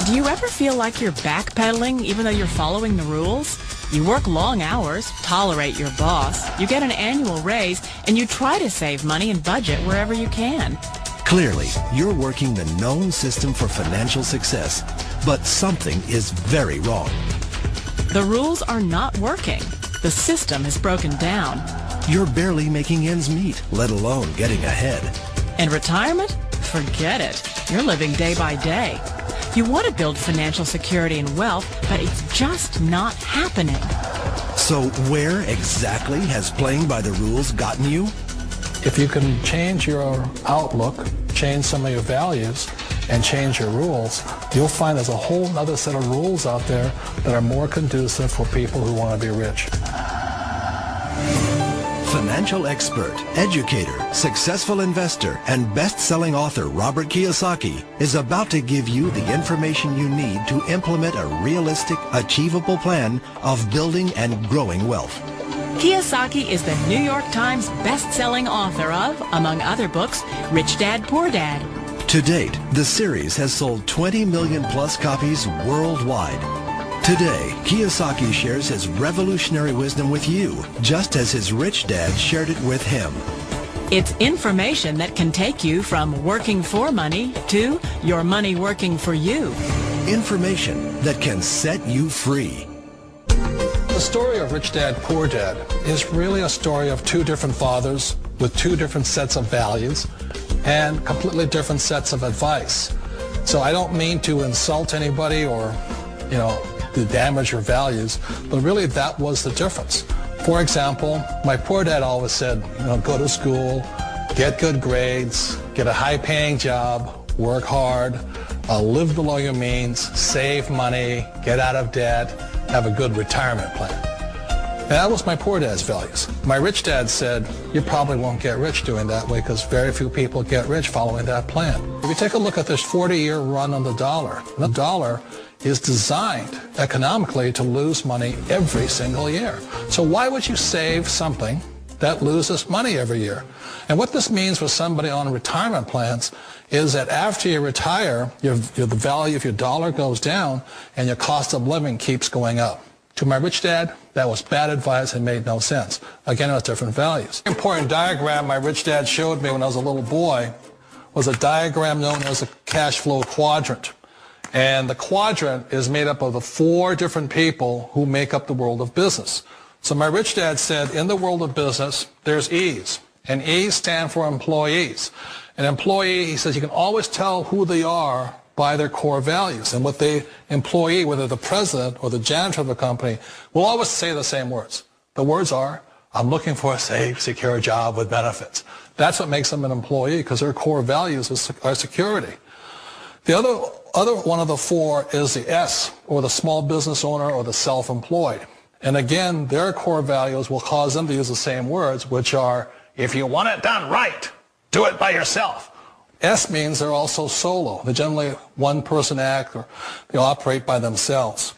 Do you ever feel like you're backpedaling even though you're following the rules? You work long hours, tolerate your boss, you get an annual raise, and you try to save money and budget wherever you can. Clearly, you're working the known system for financial success, but something is very wrong. The rules are not working. The system is broken down. You're barely making ends meet, let alone getting ahead. And retirement? Forget it. You're living day by day. You want to build financial security and wealth, but it's just not happening. So where exactly has playing by the rules gotten you? If you can change your outlook, change some of your values, and change your rules, you'll find there's a whole other set of rules out there that are more conducive for people who want to be rich. Financial expert, educator, successful investor, and best-selling author Robert Kiyosaki is about to give you the information you need to implement a realistic, achievable plan of building and growing wealth. Kiyosaki is the New York Times best-selling author of, among other books, Rich Dad, Poor Dad. To date, the series has sold 20 million plus copies worldwide. Today, Kiyosaki shares his revolutionary wisdom with you, just as his rich dad shared it with him. It's information that can take you from working for money to your money working for you. Information that can set you free. The story of Rich Dad, Poor Dad is really a story of two different fathers with two different sets of values and completely different sets of advice. So I don't mean to insult anybody or, to damage your values, but really that was the difference. For example, my poor dad always said, go to school, get good grades, get a high-paying job, work hard, live below your means, save money, get out of debt, have a good retirement plan. And that was my poor dad's values. My rich dad said, you probably won't get rich doing that way because very few people get rich following that plan. If you take a look at this 40-year run on the dollar is designed economically to lose money every single year. So why would you save something that loses money every year? And what this means for somebody on retirement plans is that after you retire, the value of your dollar goes down and your cost of living keeps going up. To my rich dad, that was bad advice and made no sense. Again, it was different values. An important diagram my rich dad showed me when I was a little boy was a diagram known as a cash flow quadrant. And the quadrant is made up of the four different people who make up the world of business. So my rich dad said, in the world of business, there's E's. And E's stand for employees. An employee, he says, you can always tell who they are by their core values. And what the employee, whether the president or the janitor of the company, will always say the same words. The words are, I'm looking for a safe, secure job with benefits. That's what makes them an employee, because their core values are security. The other one of the four is the S, or the small business owner or the self-employed. And again, their core values will cause them to use the same words, which are, if you want it done right, do it by yourself. S means they're also solo. They're generally one-person act, or they operate by themselves.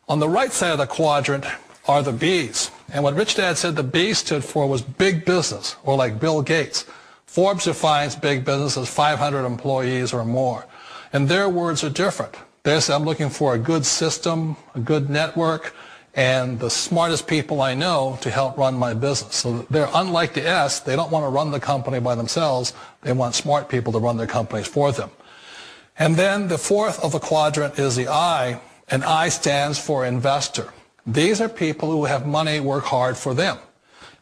On the right side of the quadrant are the B's. And what Rich Dad said the B stood for was big business, or like Bill Gates. Forbes defines big business as 500 employees or more. And their words are different. They say, I'm looking for a good system, a good network, and the smartest people I know to help run my business. So they're unlike the S. They don't want to run the company by themselves. They want smart people to run their companies for them. And then the fourth of the quadrant is the I, and I stands for investor. These are people who have money work hard for them.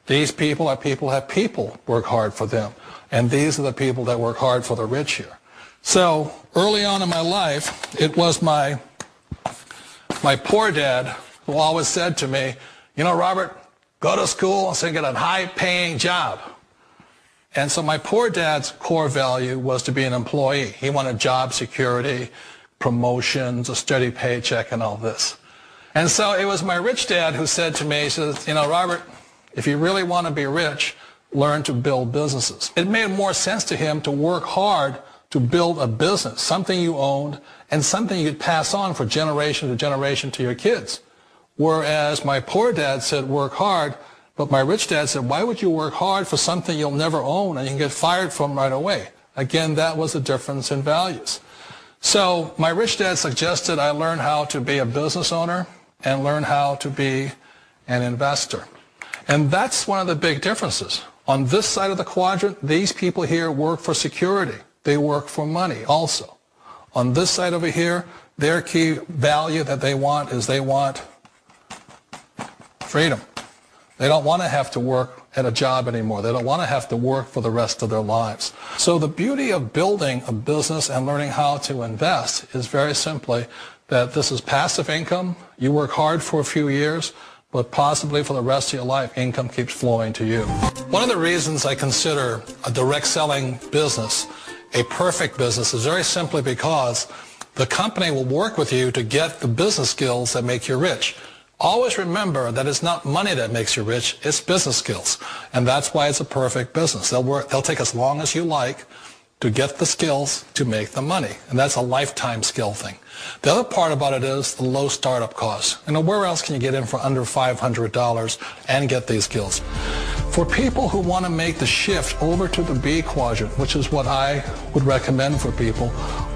These people are people who have people work hard for them. And these are the people that work hard for the rich here. So early on in my life, it was my poor dad who always said to me, Robert, go to school and get a high-paying job. And so my poor dad's core value was to be an employee. He wanted job security, promotions, a steady paycheck, and all this. And so it was my rich dad who said to me, he says, Robert, if you really want to be rich, learn to build businesses. It made more sense to him to work hard to build a business, something you owned, and something you could pass on for generation to generation to your kids. Whereas my poor dad said work hard, but my rich dad said, why would you work hard for something you'll never own and you can get fired from right away? Again, that was a difference in values. So my rich dad suggested I learn how to be a business owner and learn how to be an investor. And that's one of the big differences. On this side of the quadrant, these people here work for security. They work for money also. On this side over here, their key value that they want is they want freedom. They don't want to have to work at a job anymore. They don't want to have to work for the rest of their lives. So the beauty of building a business and learning how to invest is very simply that this is passive income. You work hard for a few years, but possibly for the rest of your life, income keeps flowing to you. One of the reasons I consider a direct selling business a perfect business is very simply because the company will work with you to get the business skills that make you rich. Always remember that it's not money that makes you rich, it's business skills. And that's why it's a perfect business. They'll take as long as you like to get the skills to make the money. And that's a lifetime skill thing. The other part about it is the low startup costs. You know, where else can you get in for under $500 and get these skills? For people who want to make the shift over to the B quadrant, which is what I would recommend for people,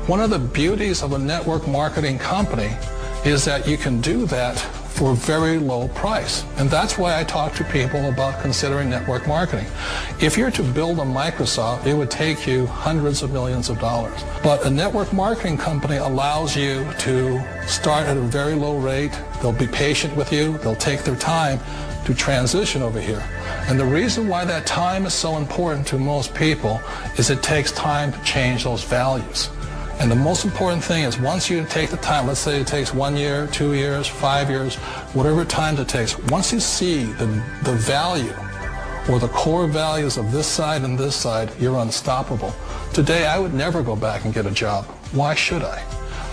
one of the beauties of a network marketing company is that you can do that for a very low price. And that's why I talk to people about considering network marketing. If you're to build a Microsoft, it would take you hundreds of millions of dollars. But a network marketing company allows you to start at a very low rate. They'll be patient with you. They'll take their time to transition over here. And the reason why that time is so important to most people is it takes time to change those values. And the most important thing is once you take the time, let's say it takes 1 year, 2 years, 5 years, whatever time it takes, once you see the value or the core values of this side and this side, you're unstoppable. Today, I would never go back and get a job. Why should I?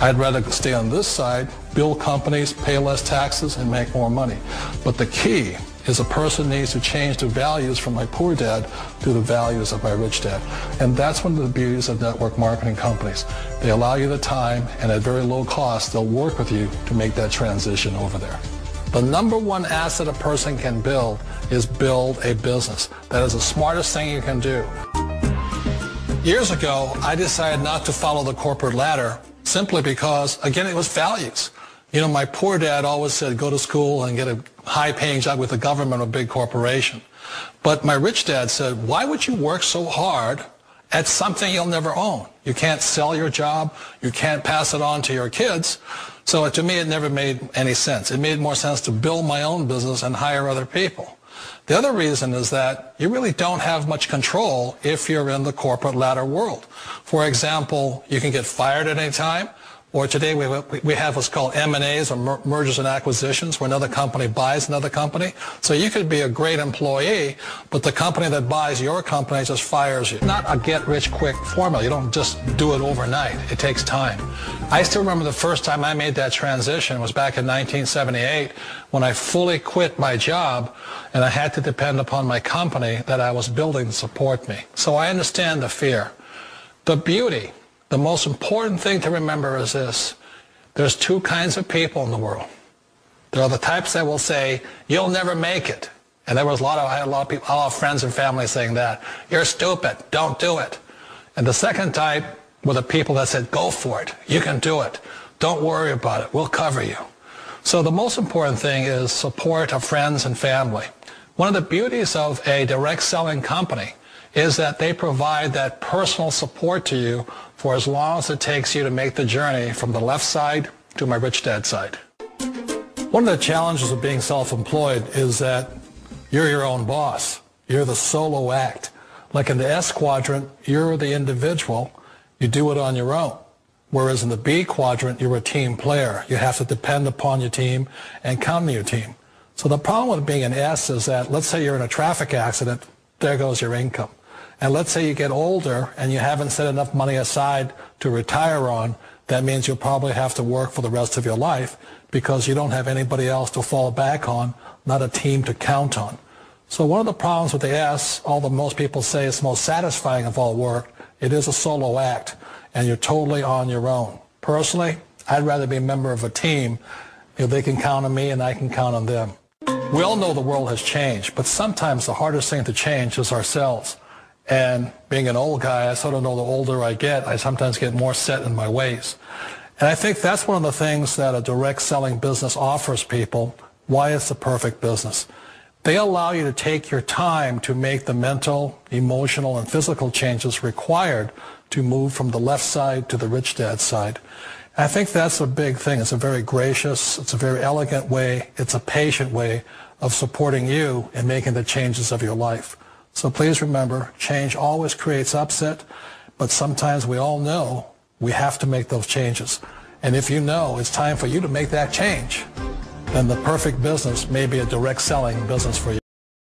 I'd rather stay on this side, build companies, pay less taxes, and make more money. But the key is a person needs to change the values from my poor dad to the values of my rich dad. And that's one of the beauties of network marketing companies. They allow you the time, and at very low cost, they'll work with you to make that transition over there. The number one asset a person can build is build a business. That is the smartest thing you can do. Years ago, I decided not to follow the corporate ladder simply because, again, it was values. You know, my poor dad always said, go to school and get a high-paying job with the government or a big corporation. But my rich dad said, why would you work so hard at something you'll never own? You can't sell your job. You can't pass it on to your kids. So to me, it never made any sense. It made more sense to build my own business and hire other people. The other reason is that you really don't have much control if you're in the corporate ladder world. For example, you can get fired at any time. Or today we have what's called M&As, or mergers and acquisitions, where another company buys another company. So you could be a great employee, but the company that buys your company just fires you. Not a get-rich-quick formula. You don't just do it overnight. It takes time. I still remember the first time I made that transition was back in 1978 when I fully quit my job and I had to depend upon my company that I was building to support me. So I understand the fear. The beauty. The most important thing to remember is this. There's two kinds of people in the world. There are the types that will say, you'll never make it. And I had a lot of people, a lot of friends and family saying that. You're stupid. Don't do it. And the second type were the people that said, go for it. You can do it. Don't worry about it. We'll cover you. So the most important thing is support of friends and family. One of the beauties of a direct selling company is that they provide that personal support to you for as long as it takes you to make the journey from the left side to my rich dad side. One of the challenges of being self-employed is that you're your own boss. You're the solo act. Like in the S quadrant, you're the individual. You do it on your own. Whereas in the B quadrant, you're a team player. You have to depend upon your team and count on your team. So the problem with being an S is that, let's say you're in a traffic accident, there goes your income. And let's say you get older and you haven't set enough money aside to retire on, that means you'll probably have to work for the rest of your life because you don't have anybody else to fall back on, not a team to count on. So one of the problems with the S, although most people say it's most satisfying of all work, it is a solo act and you're totally on your own. Personally, I'd rather be a member of a team if they can count on me and I can count on them. We all know the world has changed, but sometimes the hardest thing to change is ourselves. And being an old guy, I sort of know the older I get, I sometimes get more set in my ways. And I think that's one of the things that a direct selling business offers people, why it's the perfect business. They allow you to take your time to make the mental, emotional, and physical changes required to move from the left side to the rich dad side. And I think that's a big thing. It's a very gracious, it's a very elegant way, it's a patient way of supporting you in making the changes of your life. So please remember, change always creates upset, but sometimes we all know we have to make those changes. And if you know it's time for you to make that change, then the perfect business may be a direct selling business for you.